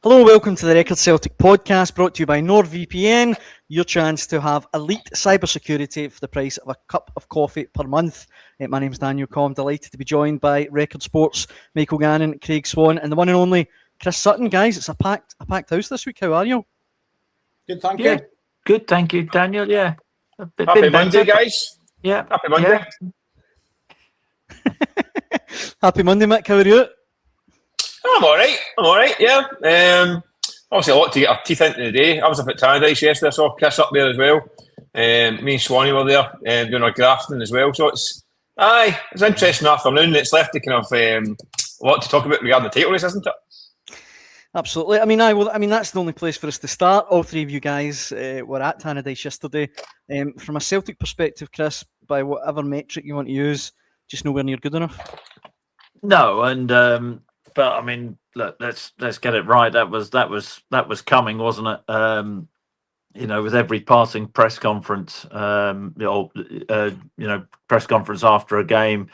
Hello, welcome to the Record Celtic podcast, brought to you by NordVPN, your chance to have elite cybersecurity for the price of a cup of coffee per month. My name's Daniel Cobb. I'm delighted to be joined by Record Sports, Michael Gannon, Craig Swan, and the one and only Chris Sutton. Guys, it's a packed house this week. How are you? Good, thank you. Good, thank you, Daniel. Yeah. Happy Monday, guys. Yeah. Happy Monday. Yeah. Happy Monday, Mick. How are you? I'm all right. Yeah. Obviously, a lot to get our teeth into today. I was up at Tannadice yesterday. I saw Chris up there as well. Me and Swan were there doing our grafting as well. So it's an interesting afternoon. It's left to kind of a lot to talk about regarding the title race, isn't it? Absolutely. I mean, that's the only place for us to start. All three of you guys were at Tannadice yesterday. From a Celtic perspective, Chris, by whatever metric you want to use, just nowhere near good enough. No, and but I mean, look, let's get it right. That was coming, wasn't it? With every passing press conference, press conference after a game,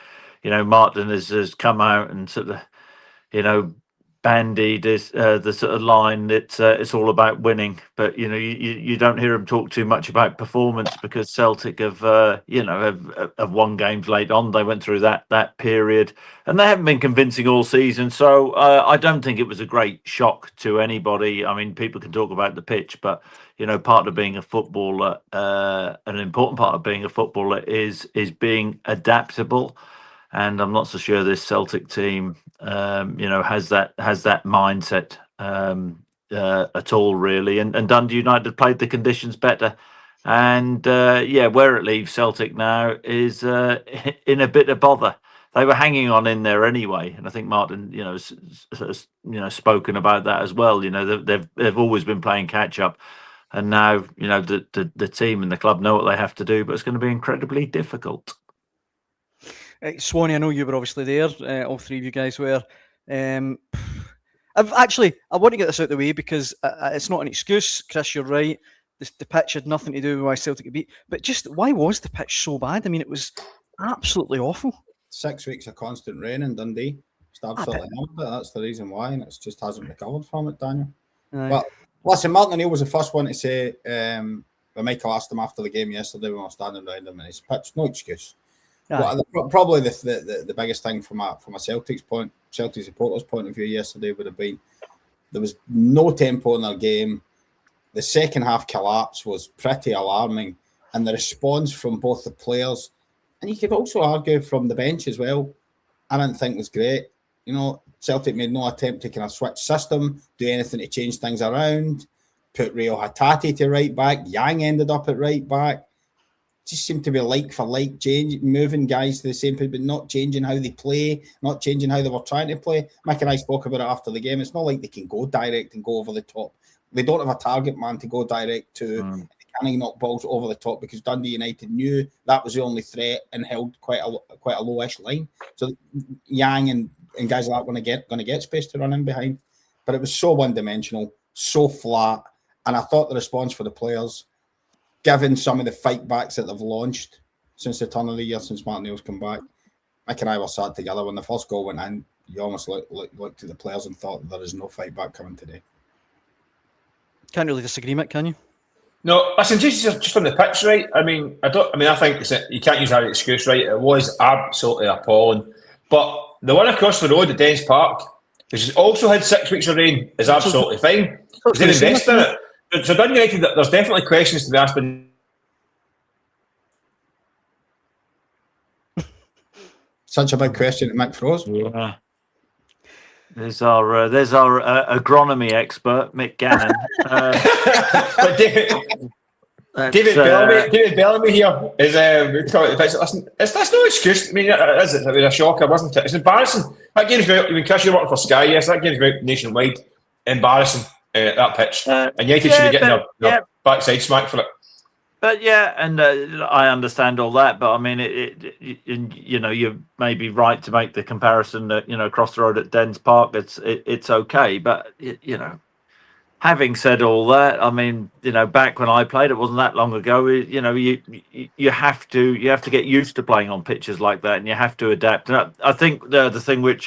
Martin has come out and sort of, bandied is the sort of line that it's all about winning, but you don't hear him talk too much about performance because Celtic have won games late on. They went through that period and they haven't been convincing all season, so I don't think it was a great shock to anybody. I mean, people can talk about the pitch, but part of being a footballer, an important part of being a footballer is being adaptable. And I'm not so sure this Celtic team, has that mindset at all, really. And Dundee United played the conditions better. And where it leaves Celtic now is in a bit of bother. They were hanging on in there anyway, and I think Martin, has spoken about that as well. They've always been playing catch up, and now the team and the club know what they have to do, but it's going to be incredibly difficult. Swanee, I know you were obviously there. All three of you guys were. I want to get this out of the way because it's not an excuse. Chris, you're right. The pitch had nothing to do with why Celtic could beat. But just why was the pitch so bad? I mean, it was absolutely awful. 6 weeks of constant rain in Dundee. It's absolutely hammered it. That's the reason why, and it just hasn't recovered from it, Daniel. Aye. But listen, Martin O'Neill was the first one to say, when Michael asked him after the game yesterday when we were standing around him, and his pitch, no excuse. Well, probably the biggest thing from a Celtic supporters' point of view yesterday would have been there was no tempo in their game. The second half collapse was pretty alarming, and the response from both the players, and you could also argue from the bench as well, I didn't think was great. Celtic made no attempt to kind of switch system, do anything to change things around, put Rio Hatate to right back, Yang ended up at right back. Just seemed to be like for like change, moving guys to the same place, but not changing how they play, not changing how they were trying to play. Mike and I spoke about it after the game. It's not like they can go direct and go over the top. They don't have a target man to go direct to. They can't knock balls over the top because Dundee United knew that was the only threat and held quite a lowish line. So Yang and guys like that going to get space to run in behind. But it was so one-dimensional, so flat, and I thought the response for the players, given some of the fight backs that they've launched since the turn of the year, since Martin O'Neill's come back, Mike and I were sat together when the first goal went in. You almost looked at the players and thought there is no fight back coming today. Can't really disagree, Mick, can you? No, listen, just on the pitch, right? I think you can't use that excuse, right? It was absolutely appalling. But the one across the road at Dens Park, which has also had 6 weeks of rain, is absolutely fine. They invest in it. So Dundee United, there's definitely questions to be asked. Such a big question to Mick froze. Yeah. There's our agronomy expert, Mick Gannon. David Bellamy here is listen, that's no excuse. I mean, is it? It was a shocker, wasn't it? It's embarrassing. That game's great. I mean, Chris, you're working for Sky, yes, that game's great nationwide. Embarrassing. That pitch, and United should be getting their backside smacked for it. But and I understand all that. But I mean, you may be right to make the comparison that across the road at Dens Park, it's okay. But having said all that, I mean, back when I played, it wasn't that long ago. You have to get used to playing on pitches like that, and you have to adapt. And I think the thing which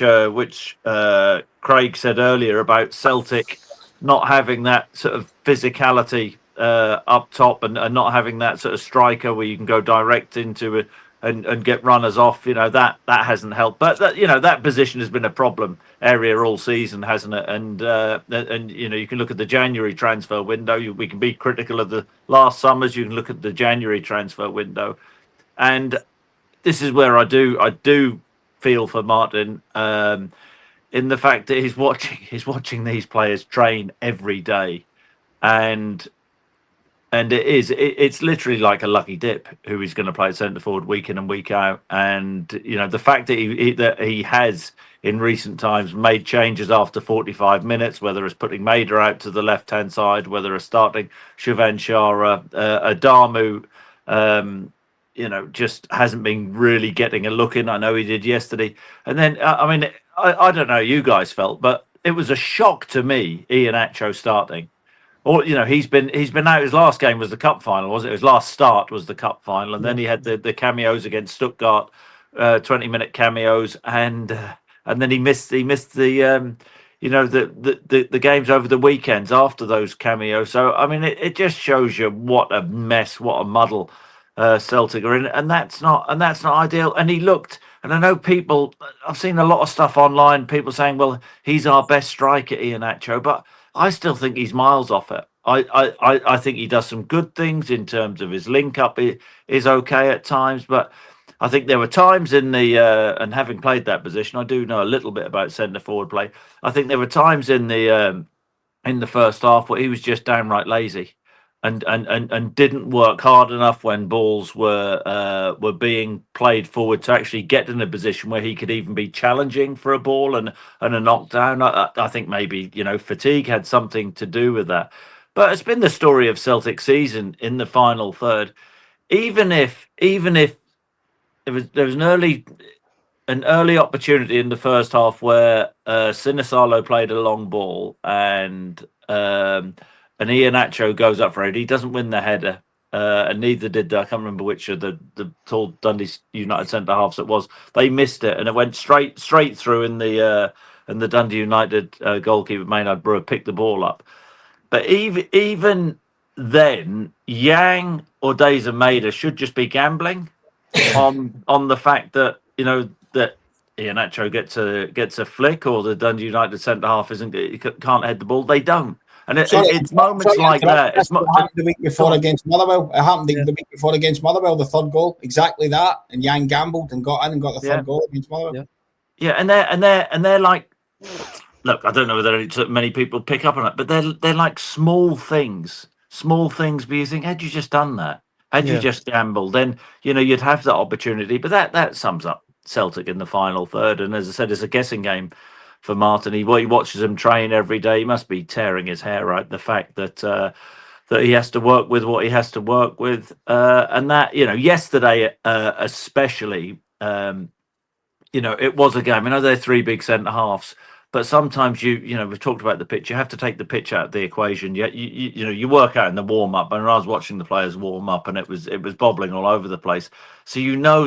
Craig said earlier about Celtic not having that sort of physicality up top, and not having that sort of striker where you can go direct into it and get runners off, that hasn't helped. But that position has been a problem area all season, hasn't it? And you can look at the January transfer window. We can be critical of the last summers. You can look at the January transfer window, and this is where I do feel for Martin, in the fact that he's watching these players train every day, and it's literally like a lucky dip who he's going to play at centre forward week in and week out. And the fact that he has in recent times made changes after 45 minutes, whether it's putting Maida out to the left hand side, whether it's starting Siobhan Shara, Adamu, just hasn't been really getting a look in. I know he did yesterday, and then I don't know how you guys felt, but it was a shock to me, Iheanacho starting. Or he's been out. His last game was the cup final, wasn't it? His last start was the cup final, and then he had the cameos against Stuttgart, 20-minute cameos, and then he missed the the games over the weekends after those cameos. So it just shows you what a mess, what a muddle Celtic are in, and that's not ideal. And he looked. And I know I've seen a lot of stuff online, people saying, well, he's our best striker, Iheanacho, but I still think he's miles off it. I think he does some good things in terms of his link up is okay at times, but I think there were times in the and having played that position, I do know a little bit about centre forward play. I think there were times in the first half where he was just downright lazy. And didn't work hard enough when balls were being played forward to actually get in a position where he could even be challenging for a ball and a knockdown. I think maybe fatigue had something to do with that. But it's been the story of Celtic season in the final third. Even if there was an early opportunity in the first half where Sinisalo played a long ball and Iheanacho goes up for it. He doesn't win the header, and neither did I can't remember which of the tall Dundee United centre halves it was. They missed it, and it went straight through. In the Dundee United goalkeeper Maynard Brewer picked the ball up. But even then, Yang or Days of Maida should just be gambling on the fact that that Iheanacho gets a flick, or the Dundee United centre half can't head the ball. They don't. And it's moments like that. It happened the week before against Motherwell. It happened the week before against Motherwell, the third goal. Exactly that. And Yang gambled and got in and got the third goal against Motherwell. Yeah, and they're like, look, I don't know whether many people pick up on it, but they're like small things. But you think, had you just done that? Had you just gambled, then you'd have that opportunity. But that sums up Celtic in the final third. And as I said, it's a guessing game for Martin. He watches him train every day. He must be tearing his hair out. The fact that he has to work with what he has to work with, and that yesterday especially, it was a game. I know they're three big centre halves, but sometimes we've talked about the pitch. You have to take the pitch out of the equation. You work out in the warm up. And I was watching the players warm up, and it was bobbling all over the place. So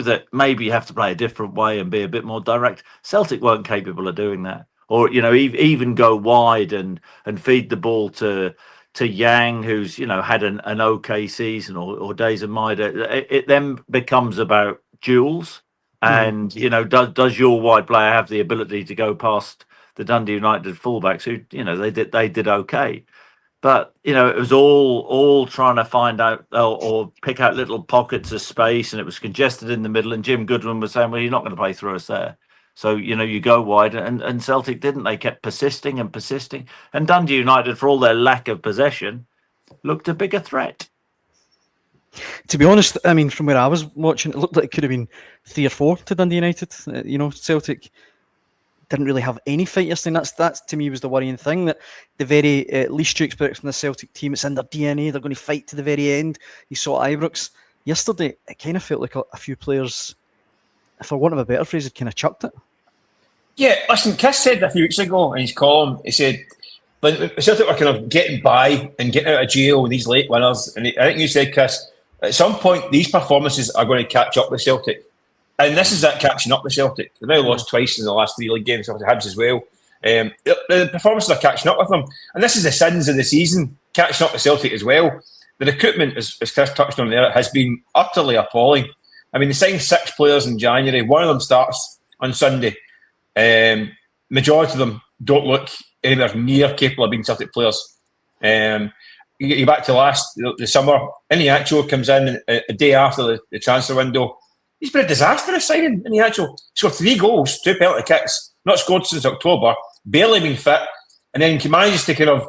that maybe you have to play a different way and be a bit more direct. Celtic weren't capable of doing that, or even go wide and feed the ball to Yang, who's had an okay season, or Days of Maida. It then becomes about duels, and does your wide player have the ability to go past the Dundee United fullbacks who they did okay, but it was all trying to find out or pick out little pockets of space, and it was congested in the middle. And Jim Goodwin was saying, well, you're not going to play through us there, so you go wide, and Celtic didn't. They kept persisting, and Dundee United, for all their lack of possession, looked a bigger threat. To be honest, from where I was watching, it looked like it could have been 3 or 4 to Dundee United. Celtic didn't really have any fight yesterday. That's to me was the worrying thing, that the very least you expect from the Celtic team, it's in their DNA. They're going to fight to the very end. You saw Ibrox yesterday. It kind of felt like a few players, for want of a better phrase, had kind of chucked it. Yeah, listen, Chris said a few weeks ago in his column, he said, when Celtic were kind of getting by and getting out of jail with these late winners, and I think you said, Chris, at some point these performances are going to catch up with Celtic. And this is that catching up with Celtic. They've now lost twice in the last 3 league games, after Hibs as well. The performances are catching up with them. And this is the sins of the season, catching up with Celtic as well. The recruitment, as Chris touched on there, has been utterly appalling. I mean, they signed 6 players in January. One of them starts on Sunday. Majority of them don't look anywhere near capable of being Celtic players. You get back to the summer. Iheanacho comes in a day after the transfer window. He's been a disastrous signing. Iheanacho scored 3 goals, 2 penalty kicks, not scored since October, barely been fit, and then he manages to kind of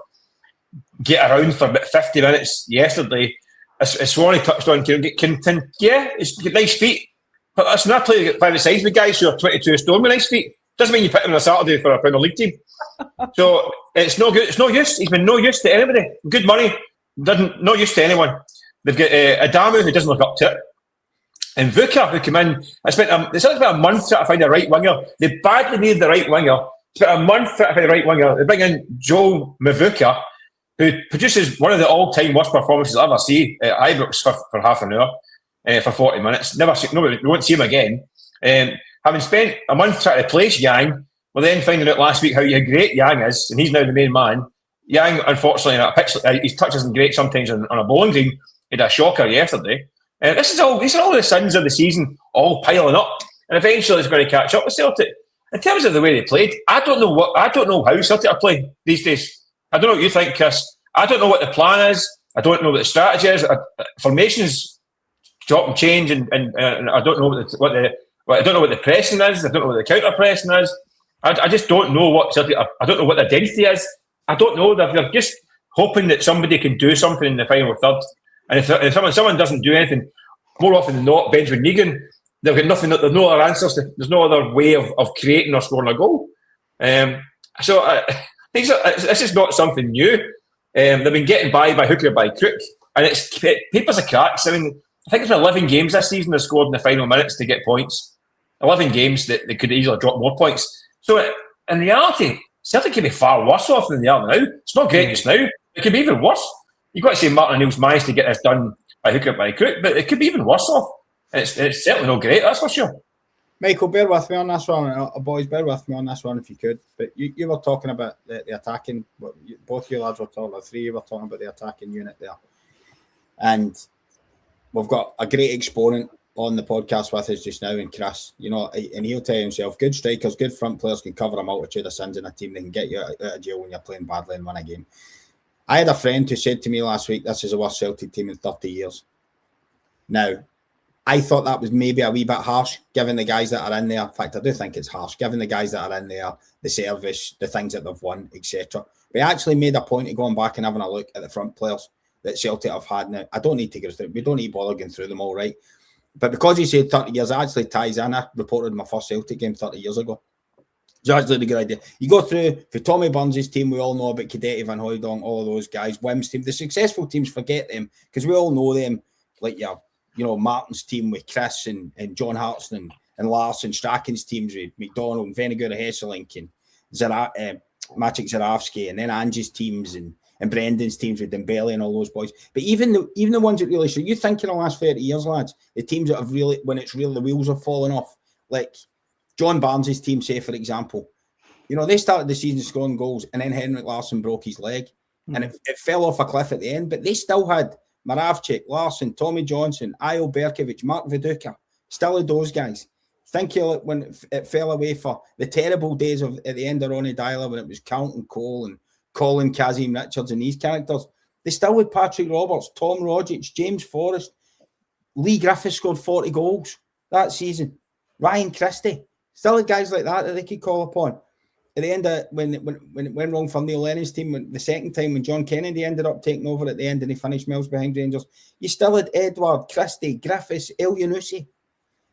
get around for about 50 minutes yesterday. As Swan touched on, he's got nice feet, but that's not playing by the size of guys who are 22 stone with nice feet. Doesn't mean you pick him on a Saturday for a Premier League team. So it's no good. It's no use. He's been no use to anybody. Good money, no use to anyone. They've got Adamu, who doesn't look up to it, and Vuka, who came in. They spent about a month trying to find a right winger. They badly needed the right winger. Spent a month trying to find the right winger. They bring in Joe Mavuka, who produces one of the all-time worst performances I'll ever see at Ibrox for half an hour, for 40 minutes. We won't see him again. Having spent a month trying to replace Yang, well, then finding out last week how great Yang is, and he's now the main man. Yang, unfortunately, in a pitch, his touch isn't great sometimes on a bowling green. He had a shocker yesterday. These are all the sins of the season, all piling up, and eventually it's going to catch up with Celtic. In terms of the way they played, I don't know how Celtic are playing these days. I don't know what you think, Chris. I don't know what the plan is. I don't know what the strategy is. Formations chop and change, and I don't know I don't know what the pressing is. I don't know what the counter pressing is. I just don't know what Celtic. I don't know what the identity is. I don't know. They're just hoping that somebody can do something in the final third. And if someone doesn't do anything, more often than not, Benjamin Negan, they've got nothing. There's no other answers. There's no other way of creating or scoring a goal. This is not something new. They've been getting by hook or by crook, and it's papers of cracks. I mean, I think it's been 11 games this season they've scored in the final minutes to get points. 11 games that they could easily drop more points. So in reality, Celtic can be far worse off than they are now. It's not great just now. It could be even worse. You've got to say Martin O'Neill's managed to get this done by hook or by crook, but it could be even worse off. It's certainly not great, that's for sure. Michael, bear with me on this one. Boys, bear with me on this one if you could. But you were talking about the attacking, both you lads were talking about, 3 were talking about the attacking unit there. And we've got a great exponent on the podcast with us just now in Chris. And he'll tell himself, good strikers, good front players can cover a multitude of sins in a team. They can get you out of jail when you're playing badly and win a game. I had a friend who said to me last week, this is the worst Celtic team in 30 years. Now, I thought that was maybe a wee bit harsh, given the guys that are in there. In fact, I do think it's harsh, given the guys that are in there, the service, the things that they've won, etc. We actually made a point of going back and having a look at the front players that Celtic have had now. I don't need to go through. We don't need to bother going through them all, right? But because he said 30 years, it actually ties in. I reported my first Celtic game 30 years ago. It's actually a good idea. You go through, for Tommy Burns' team, we all know about Cadeti, Van Hooijdonk, all of those guys. Wim's team, the successful teams, forget them, because we all know them, like Martin's team with Chris and John Hartson and Larson, Strachan's teams with McDonald and Vennegoor, Hesselink and Maciek Zarawski, and then Angie's teams and Brendan's teams with Dembele and all those boys. But even the ones that really, so you think in the last 30 years, lads, the teams that have really, when it's really the wheels have fallen off, like John Barnes' team, say, for example, they started the season scoring goals and then Henrik Larsson broke his leg and it fell off a cliff at the end, but they still had Moravcik, Larsson, Tommy Johnson, Ayo Berkovic, Mark Viduka, still had those guys. Think when it fell away for the terrible days at the end of Ronnie Dyler when it was Carlton Cole and Colin Kazim Richards and these characters. They still had Patrick Roberts, Tom Rogic, James Forrest, Lee Griffiths scored 40 goals that season. Ryan Christie. Still had guys like that they could call upon. At the end of when it went wrong for Neil Lennon's team, the second time when John Kennedy ended up taking over at the end and he finished miles behind Rangers, you still had Edward, Christie, Griffiths, El Yunusi.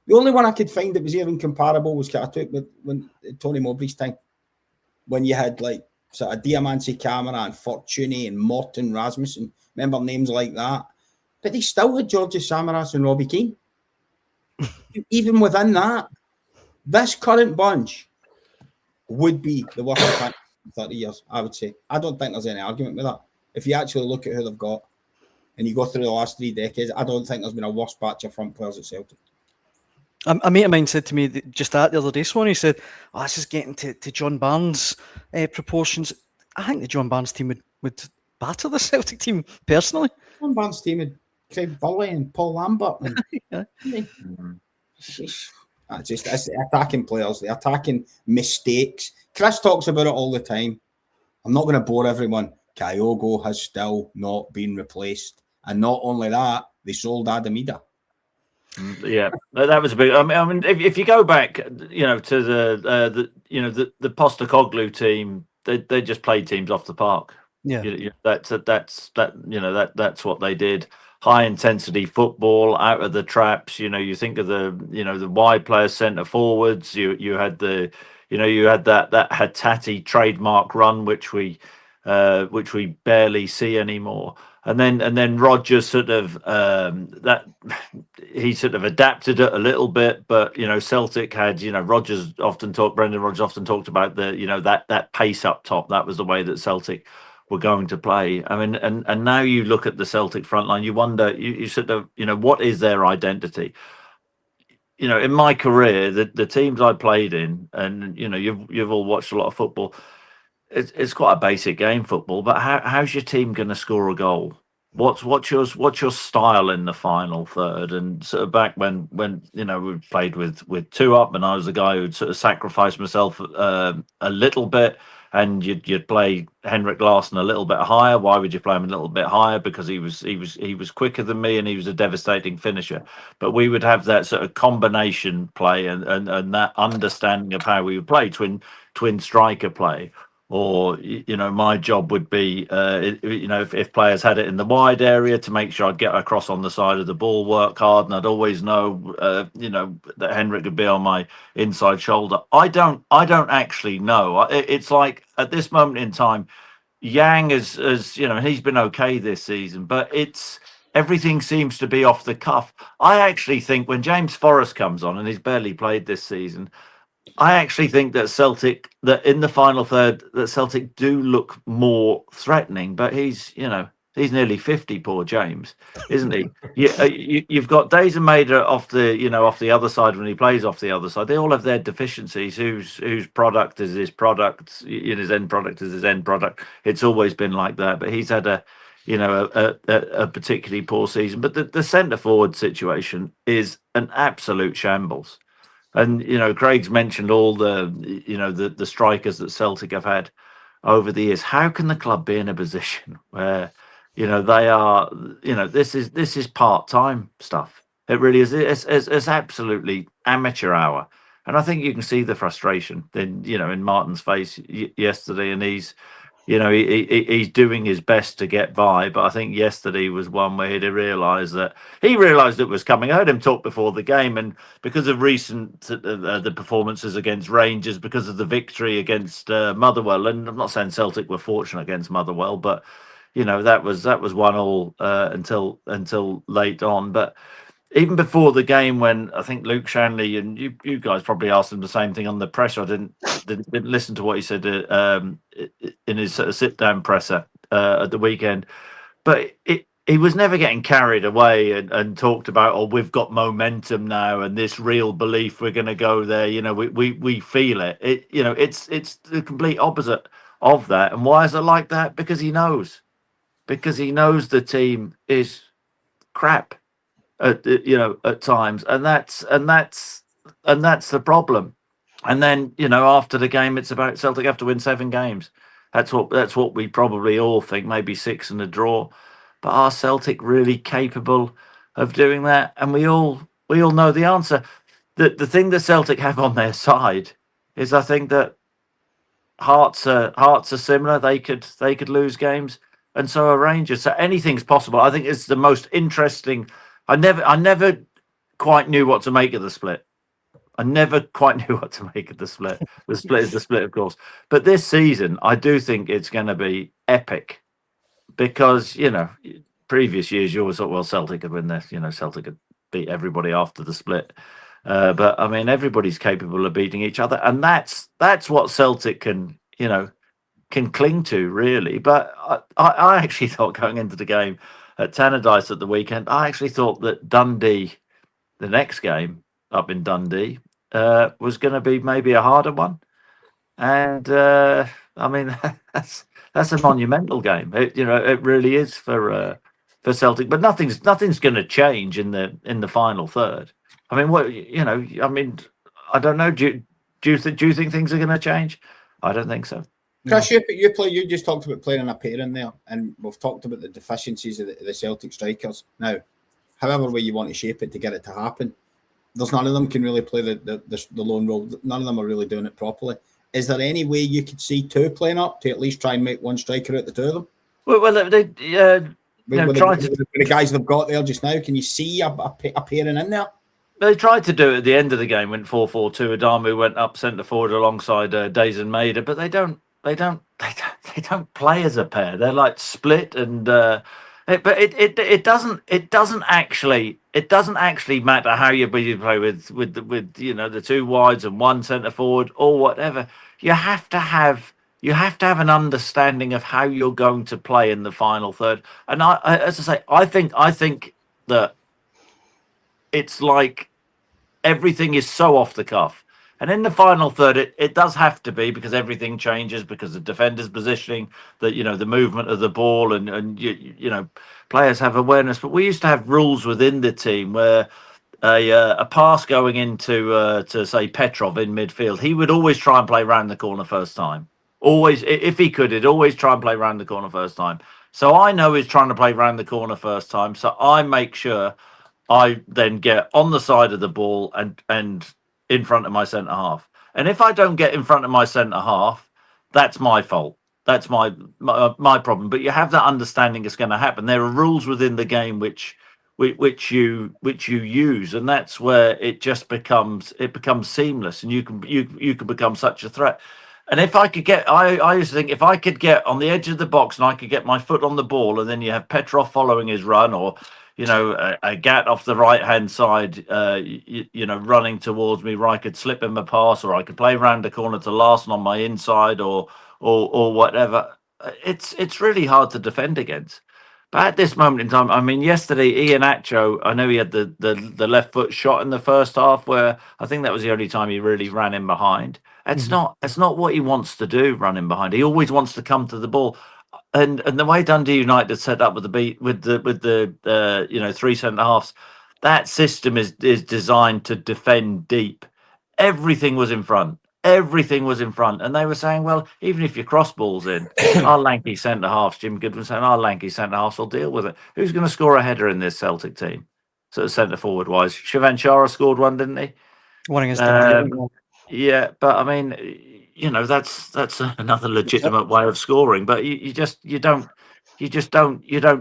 The only one I could find that was even comparable was when Tony Mowbray's time, when you had like sort of Diamanti Camera and Fortuny and Morton Rasmussen. Remember names like that? But they still had Georges Samaras and Robbie Keane. Even within that, this current bunch would be the worst in 30 years, I would say. I don't think there's any argument with that. If you actually look at who they've got and you go through the last 3 decades, I don't think there's been a worse batch of front players at Celtic. A mate of mine said to me just that the other day, Swan, he said, "Oh, this is getting to John Barnes proportions." I think the John Barnes team would batter the Celtic team, personally. John Barnes' team had Craig Burley and Paul Lambert. And, Yeah. it's the attacking players, the attacking mistakes. Chris talks about it all the time. I'm not going to bore everyone. Kyogo has still not been replaced. And not only that, they sold Adamida. Yeah, that was a big. I mean, if you go back, to the Postecoglou team, they just played teams off the park. Yeah, That's what they did. High intensity football, out of the traps. You think of the wide players, centre forwards. You had that Hattati trademark run, which we barely see anymore. And then Rodgers sort of he sort of adapted it a little bit, but Celtic had Brendan Rodgers often talked about that pace up top. That was the way that Celtic were going to play. I mean, and now you look at the Celtic front line, you wonder, you sort of what is their identity? In my career, the teams I played in, and you've all watched a lot of football. It's quite a basic game, football, but how's your team going to score a goal? What's your style in the final third? And sort of back when we played with two up, and I was the guy who'd sort of sacrificed myself a little bit, and you'd play Henrik Larsson a little bit higher. Why would you play him a little bit higher? Because he was quicker than me, and he was a devastating finisher. But we would have that sort of combination play and that understanding of how we would play twin striker play. Or my job would be if players had it in the wide area, to make sure I'd get across on the side of the ball, work hard, and I'd always know that Henrik would be on my inside shoulder. I don't actually know. It's like at this moment in time, Yang he's been okay this season, but everything seems to be off the cuff. I actually think when James Forrest comes on, and he's barely played this season, I actually think that in the final third, that Celtic do look more threatening. But he's nearly 50, poor James, isn't he? You've got Days and Maida off the other side when he plays off the other side. They all have their deficiencies. Whose product is his product? His end product is his end product. It's always been like that. But he's had a particularly poor season. But the centre forward situation is an absolute shambles. And Craig's mentioned all the strikers that Celtic have had over the years. How can the club be in a position where they are this is part-time stuff? It really is. It's absolutely amateur hour, and I think you can see the frustration in Martin's face yesterday, and he's doing his best to get by, but I think yesterday was one where he realised it was coming. I heard him talk before the game, and because of recent the performances against Rangers, because of the victory against Motherwell, and I'm not saying Celtic were fortunate against Motherwell, but that was 1-1 until late on. But even before the game, when I think Luke Shanley and you guys probably asked him the same thing on the presser, I didn't listen to what he said in his sort of sit-down presser at the weekend, but he was never getting carried away and talked about, we've got momentum now and this real belief we're going to go there. We feel it. It's the complete opposite of that. And why is it like that? Because he knows the team is crap at times, and that's the problem. And then after the game, it's about Celtic have to win 7 games. That's what we probably all think, maybe 6 and a draw. But are Celtic really capable of doing that? And we all know the answer. The thing that Celtic have on their side is, I think that Hearts are similar. They could lose games, and so are Rangers. So anything's possible. I think it's the most interesting. I never quite knew what to make of the split. I never quite knew what to make of the split. The split is the split, of course. But this season, I do think it's going to be epic, because previous years you always thought, well, Celtic could win this. Celtic could beat everybody after the split. But I mean, everybody's capable of beating each other, and that's what Celtic can cling to, really. But I actually thought, going into the game at Tannadice at the weekend, I actually thought that Dundee, the next game, up in Dundee was going to be maybe a harder one. And I mean, that's a monumental game. It really is for Celtic. But nothing's going to change in the final third. I mean, I don't know. Do you think things are going to change? I don't think so. Chris, you just talked about playing in a pair in there, and we've talked about the deficiencies of the Celtic strikers. Now, however way you want to shape it to get it to happen, there's none of them can really play the lone role. None of them are really doing it properly. Is there any way you could see two playing up to at least try and make one striker out the two of them? Well, they the guys they've got there just now, can you see a pairing in there? They tried to do it at the end of the game when 4-4-2. Adamu went up centre forward alongside Days and Maida, but they don't play as a pair. They're like split, and it doesn't actually matter how you play with the two wides and one centre forward or whatever. You have to have an understanding of how you're going to play in the final third. And I think that it's like everything is so off the cuff. And in the final third, it does have to be, because everything changes, because the defender's positioning, the movement of the ball, and players have awareness. But we used to have rules within the team where a pass going into to say Petrov in midfield, he would always try and play round the corner first time. Always, if he could, he'd always try and play round the corner first time. So I know he's trying to play round the corner first time. So I make sure I then get on the side of the ball and in front of my centre half. And if I don't get in front of my centre half, that's my fault. That's my problem. But you have that understanding it's going to happen. There are rules within the game which you use, and that's where it just becomes seamless, and you can become such a threat. And if I could get, I used to think, if I could get on the edge of the box and I could get my foot on the ball, and then you have Petrov following his run, or a Gat off the right hand side, running towards me, where I could slip him a pass, or I could play round the corner to Larson on my inside, or whatever. It's really hard to defend against. But at this moment in time, I mean, yesterday Iheanacho, I know he had the left foot shot in the first half, where I think that was the only time he really ran in behind. It's not what he wants to do, running behind. He always wants to come to the ball. And the way Dundee United set up with the three centre halves, that system is designed to defend deep. Everything was in front. And they were saying, well, even if your cross ball's in, our lanky centre halves, Jim Goodwin saying, our lanky centre halves will deal with it. Who's going to score a header in this Celtic team? Sort of centre forward wise, Shivan Shara scored one, didn't he? One against yeah, but I mean, that's another legitimate way of scoring, but you don't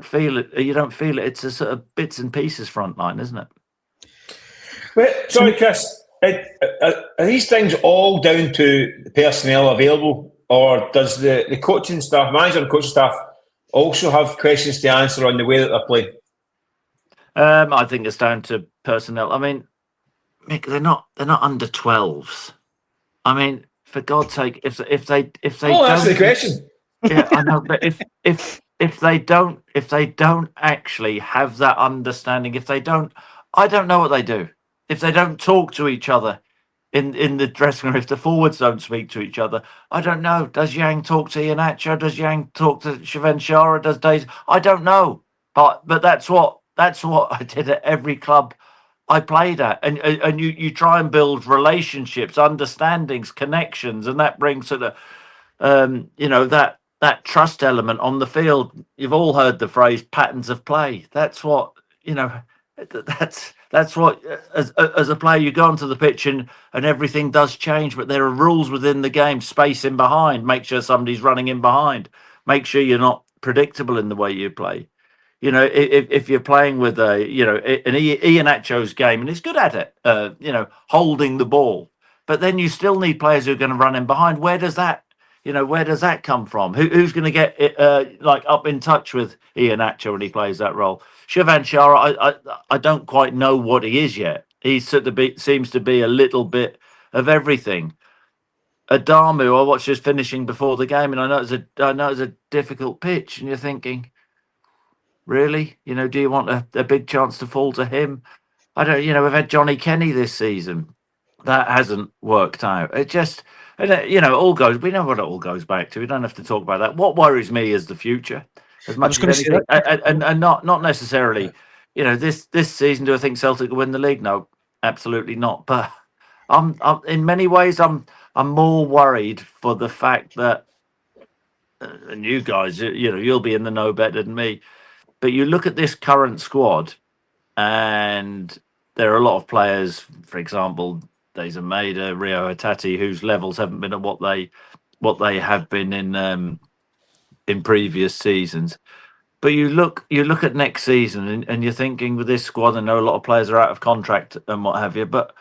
feel it. You don't feel it. It's a sort of bits and pieces front line, isn't it? Wait, sorry, Chris. Are these things all down to the personnel available, or does the coaching staff, manager and coaching staff, also have questions to answer on the way that they're playing? I think it's down to personnel. I mean, Mick, they're not under 12s. I mean, for God's sake, if they don't answer the question. Yeah, I know, but if they don't actually have that understanding, I don't know what they do. If they don't talk to each other in the dressing room, if the forwards don't speak to each other, I don't know. Does Yang talk to Iheanacho? Does Yang talk to Shivan Shara? Does Days? I don't know. But that's what I did at every club I played at, and you try and build relationships, understandings, connections, and that brings sort of that trust element on the field. You've all heard the phrase patterns of play. That's what that's what as a player you go onto the pitch and everything does change, but there are rules within the game. Space in behind, make sure somebody's running in behind, make sure you're not predictable in the way you play. If you're playing with an Iheanacho's game, and he's good at it, holding the ball, but then you still need players who are going to run in behind. Where does that come from? Who's going to get up in touch with Iheanacho when he plays that role? Shivan Shara, I don't quite know what he is yet. He seems to be a little bit of everything. Adamu, I watched his finishing before the game, and I know it's a difficult pitch, and you're thinking, really? Do you want a big chance to fall to him? we've had Johnny Kenny this season. That hasn't worked out. It just, we know what it all goes back to. We don't have to talk about that. What worries me is the future, as much as anything, and not necessarily, this season. Do I think Celtic will win the league? No, absolutely not. But I'm in many ways, I'm more worried for the fact that, and you guys, you'll be in the know better than me. But you look at this current squad, and there are a lot of players, for example, Days Maeda, Rio Hatati, whose levels haven't been at what they have been in previous seasons. But you look at next season, and you're thinking with this squad, I know a lot of players are out of contract and what have you. But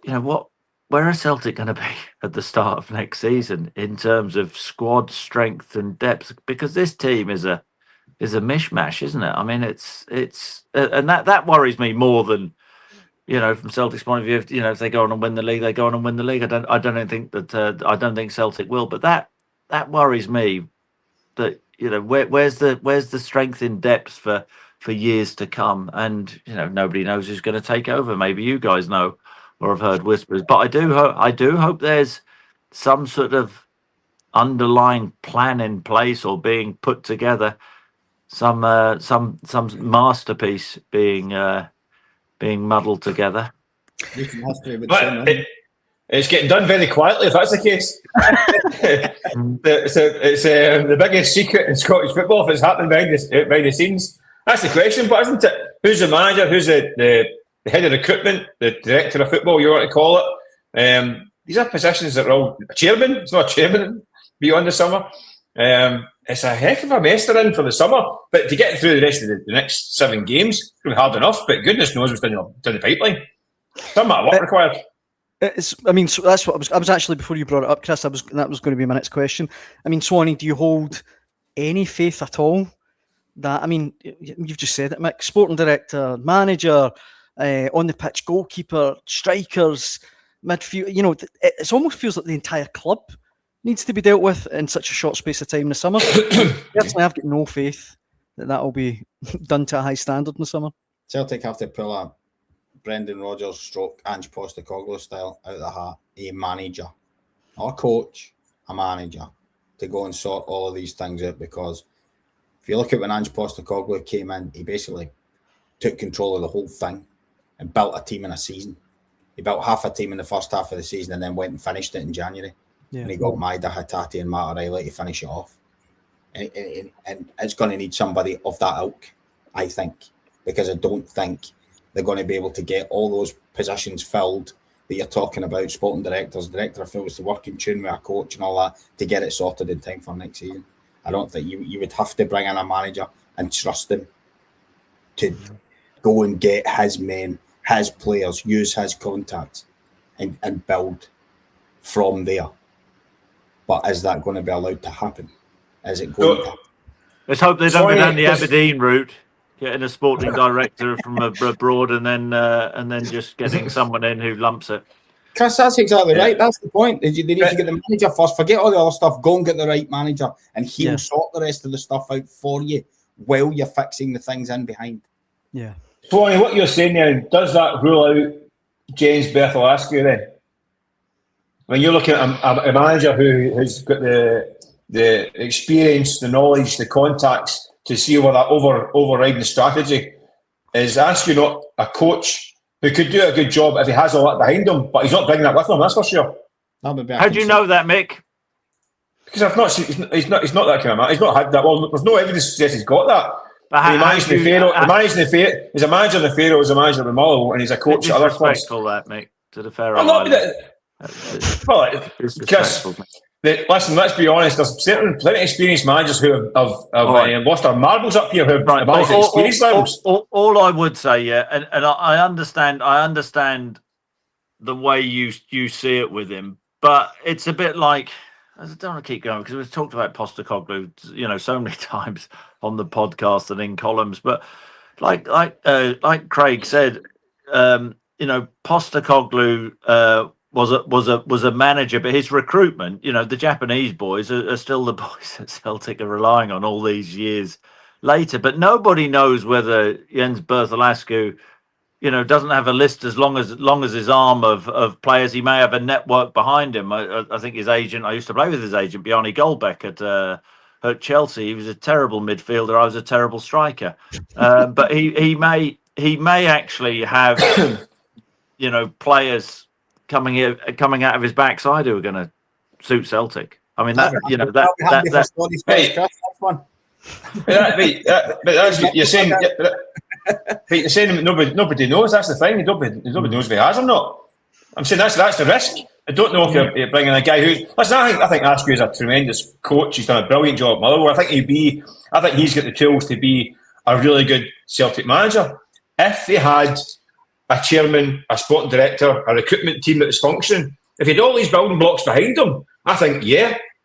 where are Celtic going to be at the start of next season in terms of squad strength and depth? Because this team is a mishmash, isn't it? I mean, it's and that worries me more than, from Celtic's point of view. If they go on and win the league, they go on and win the league. I don't think Celtic will, but that worries me. That where's the strength in depth for years to come, and nobody knows who's going to take over. Maybe you guys know, or have heard whispers, but I do hope there's some sort of underlying plan in place or being put together. Some masterpiece being muddled together. It's getting done very quietly, if that's the case. It's the biggest secret in Scottish football if it's happening behind the scenes. That's the question, but isn't it? Who's the manager? Who's the head of recruitment? The director of football, you want to call it? These are positions that are all a chairman. It's not a chairman beyond the summer. It's a heck of a mess they're in for the summer, but to get through the rest of the next 7 games, it's going to be hard enough. But goodness knows what's down the pipeline. Some amount of work required. So that's what I was actually, before you brought it up, Chris. That was going to be my next question. I mean, Swanee, do you hold any faith at all that? I mean, you've just said it, Mick. Sporting director, manager, on the pitch, goalkeeper, strikers, midfield. It almost feels like the entire club needs to be dealt with in such a short space of time in the summer. Personally, I've got no faith that will be done to a high standard in the summer. Celtic have to pull a Brendan Rodgers stroke Ange Postecoglou style out of the hat, a manager, not a coach, a manager, to go and sort all of these things out. Because if you look at when Ange Postecoglou came in, he basically took control of the whole thing and built a team in a season. He built half a team in the first half of the season and then went and finished it in January. Yeah. And he got Maeda, Hatati and Matt O'Reilly to finish it off. And it's going to need somebody of that ilk, I think, because I don't think they're going to be able to get all those positions filled that you're talking about, sporting directors, director of football, to work in tune with a coach and all that to get it sorted in time for next season. I don't think you would have to bring in a manager and trust him to go and get his men, his players, use his contacts and build from there. But is that going to be allowed to happen? Is it going to? Let's hope they don't go down the Aberdeen route, getting a sporting director from abroad and then just getting someone in who lumps it. Chris, that's exactly right. That's the point. They need to get the manager first. Forget all the other stuff. Go and get the right manager, and he'll sort the rest of the stuff out for you while you're fixing the things in behind. Yeah. Tony, what you're saying there, does that rule out James Bertholascu then? When you're looking at a manager who has got the experience, the knowledge, the contacts to see over that overriding strategy, is Askew not a coach who could do a good job if he has all that behind him, but he's not bringing that with him, that's for sure. How do you know that, Mick? Because I've not seen, he's not that kind of man. He's not had that. Well, there's no evidence to suggest he's got that. He managed the Pharaoh. He's a manager of the Pharaoh, he's a manager of Mallow, and he's a coach at other clubs. Disrespectful, that, Mick, to the Pharaoh. Listen, let's be honest. There's certainly plenty of experienced managers who have lost their marbles up here, who have managed at experience levels. All I would say, and I understand the way you see it with him, but it's a bit like, I don't want to keep going because we've talked about Postecoglou, so many times on the podcast and in columns. But like Craig said, Postecoglou was a manager, but his recruitment, the Japanese boys are still the boys that Celtic are relying on all these years later. But nobody knows whether Jens Bertholascu, doesn't have a list as long as his arm of players. He may have a network behind him. I think his agent. I used to play with his agent, Bjarni Goldbeck at Chelsea. He was a terrible midfielder. I was a terrible striker. But he may actually have players coming out of his backside who are going to suit Celtic. I mean that's you're saying. But you're saying nobody knows. That's the thing. Nobody knows if he has or not. I'm saying that's the risk. I don't know if you're bringing a guy who. Listen, I think Askew is a tremendous coach. He's done a brilliant job at Motherwell. I think he's got the tools to be a really good Celtic manager. If they had a chairman, a sporting director, a recruitment team that was functioning, if he had all these building blocks behind him, I think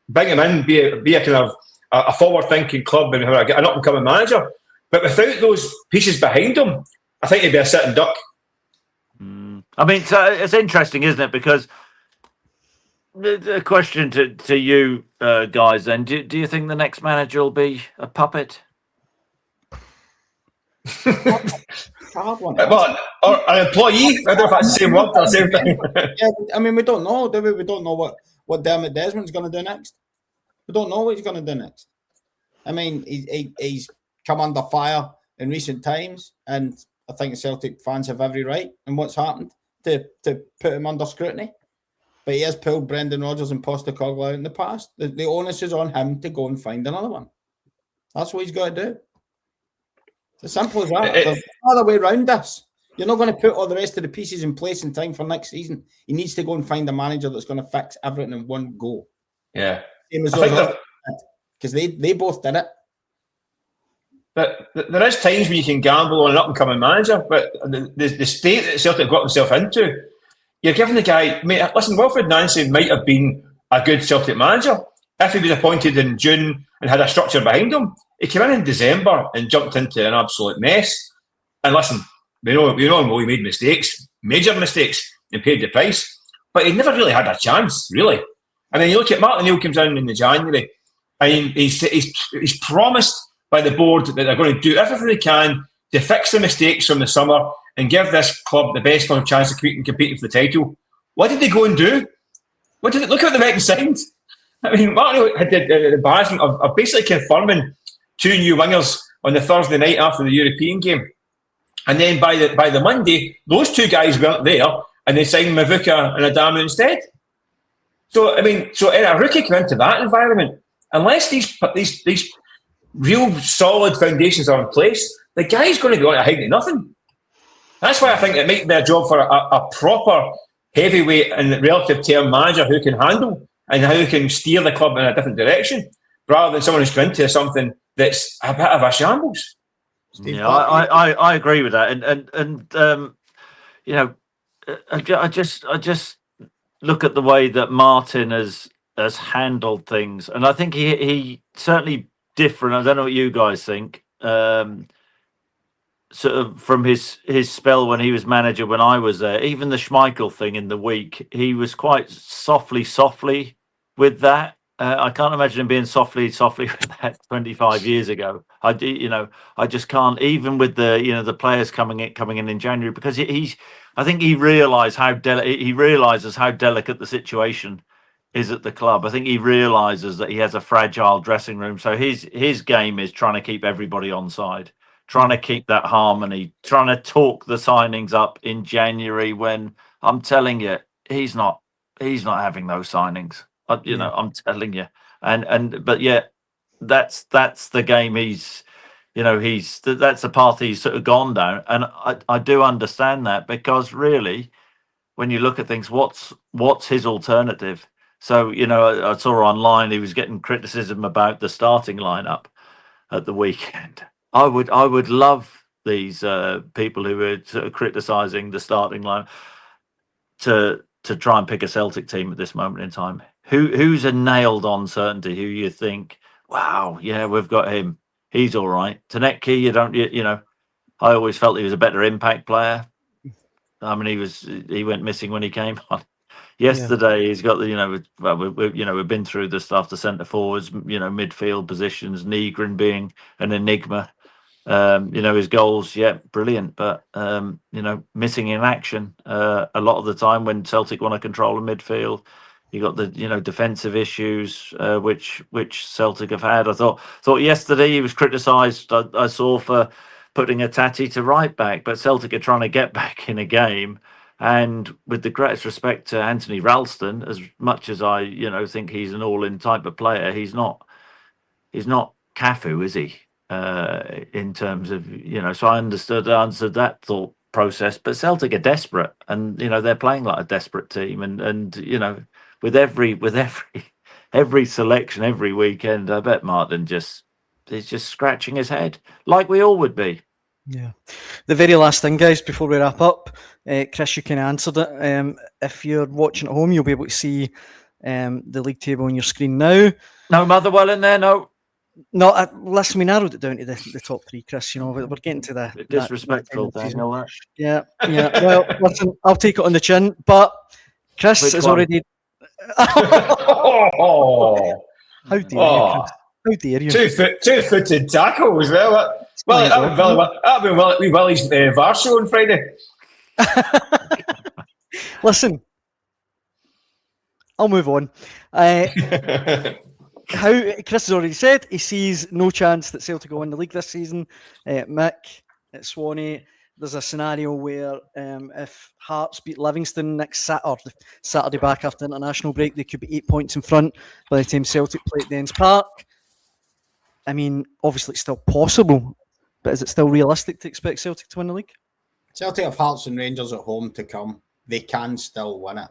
bring him in, be a kind of a forward-thinking club and have an up-and-coming manager. But without those pieces behind him, I think he'd be a sitting duck. I mean, it's interesting, isn't it? Because the question to you guys then, do you think the next manager will be a puppet? Well, or an employee? I don't know if that's the same word or the same thing. Yeah, I mean, we don't know, do we? We don't know what Dermot Desmond's going to do next. We don't know what he's going to do next. I mean, he's come under fire in recent times, and I think Celtic fans have every right in what's happened to put him under scrutiny. But he has pulled Brendan Rodgers and Postecoglou out in the past. The onus is on him to go and find another one. That's what he's got to do. It's as simple as that. There's no other way around this. You're not going to put all the rest of the pieces in place in time for next season. He needs to go and find a manager that's going to fix everything in one go. Yeah. Same as because they both did it. But there is times when you can gamble on an up-and-coming manager, but the state that Celtic got themselves into, you're giving the guy... Listen, Wilfred Nancy might have been a good Celtic manager if he was appointed in June and had a structure behind him. He came in December and jumped into an absolute mess. And listen, we know he made mistakes, major mistakes, and paid the price. But he never really had a chance, really. And then you look at Martin O'Neill comes in the January, and he's promised by the board that they're going to do everything they can to fix the mistakes from the summer and give this club the best possible chance of competing for the title. What did they go and do? Look at what they went and signed. I mean, Martin had the embarrassment of basically confirming 2 new wingers on the Thursday night after the European game. And then by the Monday, those 2 guys weren't there, and they signed Mavuka and Adamu instead. So, I mean, a rookie came into that environment. Unless these real solid foundations are in place, the guy's going to be on a height to nothing. That's why I think it might be a job for a proper heavyweight and relative term manager who can handle and who can steer the club in a different direction, rather than someone who's going into something that's a bit of a shambles. Yeah, I agree with that, and I just look at the way that Martin has handled things, and I think he certainly different. I don't know what you guys think. Sort of from his spell when he was manager when I was there, even the Schmeichel thing in the week, he was quite softly with that. I can't imagine him being softly with that 25 years ago. I just can't, even with the players coming in January, because I think he realizes how delicate the situation is at the club. I think he realizes that he has a fragile dressing room. So his game is trying to keep everybody on side, trying to keep that harmony, trying to talk the signings up in January when I'm telling you, he's not having those signings. I'm telling you. But yet that's the game he's that's the path he's sort of gone down. And I do understand that, because really, when you look at things, what's his alternative? So, I saw online he was getting criticism about the starting lineup at the weekend. I would love these people who are sort of criticising the starting line to try and pick a Celtic team at this moment in time. Who's a nailed on certainty? Who you think, wow, yeah, we've got him. He's all right. Tanecki, I always felt he was a better impact player. I mean, he went missing when he came on. Yesterday, He's got we've been through the stuff, the centre forwards, midfield positions, Negrin being an enigma. His goals, brilliant, but missing in action a lot of the time when Celtic want to control a midfield. You got the defensive issues which Celtic have had. I thought yesterday he was criticised. I saw for putting a Tati to right back, but Celtic are trying to get back in a game. And with the greatest respect to Anthony Ralston, as much as I think he's an all-in type of player, he's not Cafu, is he? In terms of so I answered that thought process. But Celtic are desperate, and they're playing like a desperate team, and with every selection every weekend, I bet Martin is just scratching his head like we all would be. Yeah. The very last thing, guys, before we wrap up, Chris, you kind of answered it. If you're watching at home, you'll be able to see the league table on your screen now. No Motherwell in there, no. No, listen, we narrowed it down to the top three, Chris. We're getting to the disrespectful. Daniel, yeah. Well, listen, I'll take it on the chin. But Chris is already. Oh, how dare you, Chris? How dare you? Two-footed tackle as well. That'll be Willie's VAR show on Friday. Listen, I'll move on. How Chris has already said, he sees no chance that Celtic will win the league this season. Mick at Swanee, there's a scenario where if Hearts beat Livingston next Saturday back after the international break, they could be 8 points in front by the time Celtic play at Dens Park. I mean, obviously it's still possible, but is it still realistic to expect Celtic to win the league? Celtic have Hearts and Rangers at home to come. They can still win it,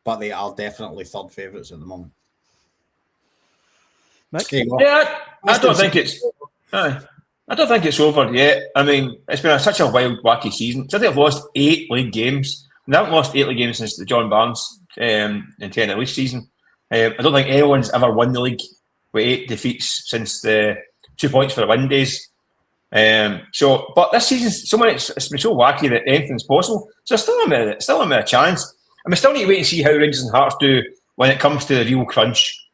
but they are definitely third favourites at the moment. Yeah, I don't think it's over yet. I mean, it's been such a wild, wacky season. Celtic have lost 8 league games. They haven't lost 8 league games since the John Barnes and Tannadice season. I don't think anyone's ever won the league with 8 defeats since the 2 points for the win days. But this season, it's been so wacky that anything's possible. So still a bit of chance. And we still need to wait and see how Rangers and Hearts do when it comes to the real crunch.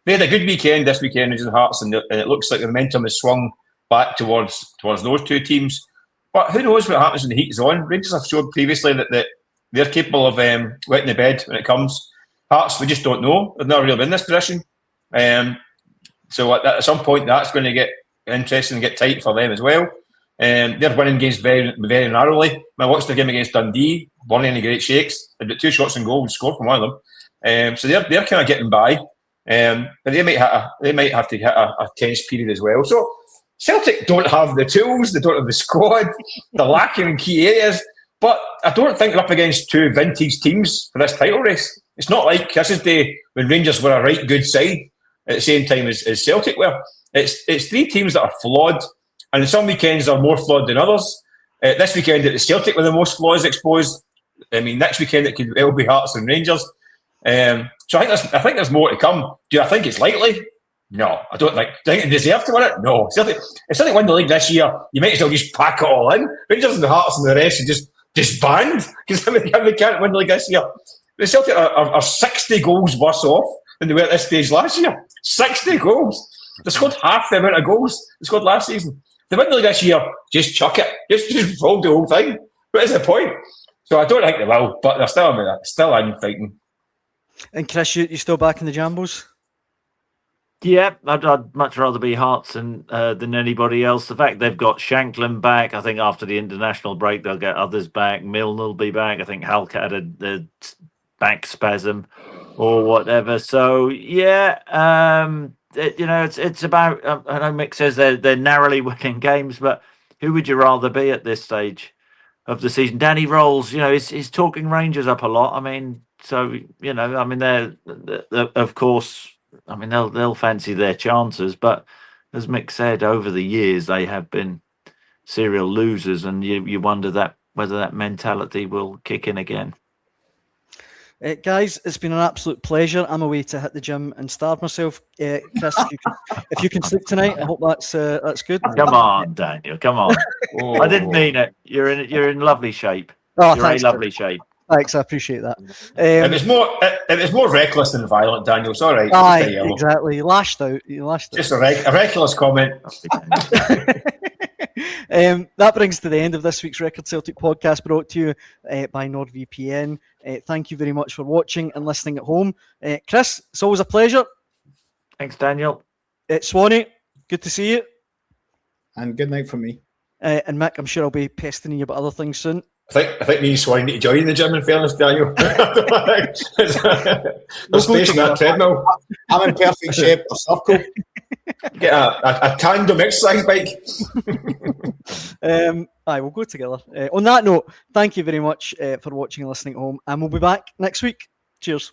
They had a good weekend this weekend, Rangers and Hearts, and it looks like the momentum has swung back towards those two teams. But who knows what happens when the heat is on? Rangers have showed previously that they're capable of wetting the bed when it comes. Hearts, we just don't know. They've never really been in this position. So at some point, that's going to get interesting and get tight for them as well. They're winning games very, very narrowly. I watched the game against Dundee, weren't any great shakes. They've got 2 shots on goal and scored from one of them. So they're kind of getting by. But they might have to hit a tense period as well. So Celtic don't have the tools, they don't have the squad, they're lacking in key areas. But I don't think they're up against 2 vintage teams for this title race. It's not like Chris's day when Rangers were a right good side at the same time as Celtic were. It's 3 teams that are flawed, and some weekends are more flawed than others. This weekend, it was Celtic with the most flaws exposed. I mean, next weekend it could well be Hearts and Rangers. So I think there's more to come. Do I think it's likely? No, I don't think. Do I think they deserve to win it? No. If Celtic win the league this year, you might as well just pack it all in. Rangers and the Hearts and the rest are just banned because they can't win the league this year. The Celtic are 60 goals worse off than they were at this stage last year. 60 goals. They scored half the amount of goals they scored last season. If they win the league this year, just chuck it. Just fold the whole thing. What is the point? So I don't think they will, but they're still in fighting. And Chris, you still back in the Jambos? Yeah, I'd much rather be Hearts than anybody else. The fact they've got Shanklin back, I think after the international break they'll get others back. Milne will be back. I think Halkett had a back spasm or whatever. So yeah, it's about. I know Mick says they're narrowly winning games, but who would you rather be at this stage of the season? Danny Rolls, he's talking Rangers up a lot. I mean. So they're of course. I mean they'll fancy their chances, but as Mick said, over the years they have been serial losers, and you wonder whether that mentality will kick in again. Guys, it's been an absolute pleasure. I'm away to hit the gym and starve myself. Chris, if you can sleep tonight, I hope that's good. Come on, Daniel. Come on. Oh. I didn't mean it. You're in lovely shape. Oh, you're in lovely shape. Thanks, I appreciate that. It was more reckless than violent, Daniel. It's all right. Exactly. You lashed out. Just a reckless comment. That brings to the end of this week's Record Celtic podcast, brought to you by NordVPN. Thank you very much for watching and listening at home. Chris, it's always a pleasure. Thanks, Daniel. Swanee, good to see you. And good night from me. And Mick, I'm sure I'll be pestering you about other things soon. I think me and Swan need to join the gym, in fairness, Daniel. There's space in that treadmill. I'm in perfect shape. A circle. Get a tandem exercise bike. We'll go together. On that note, thank you very much for watching and listening at home, and we'll be back next week. Cheers.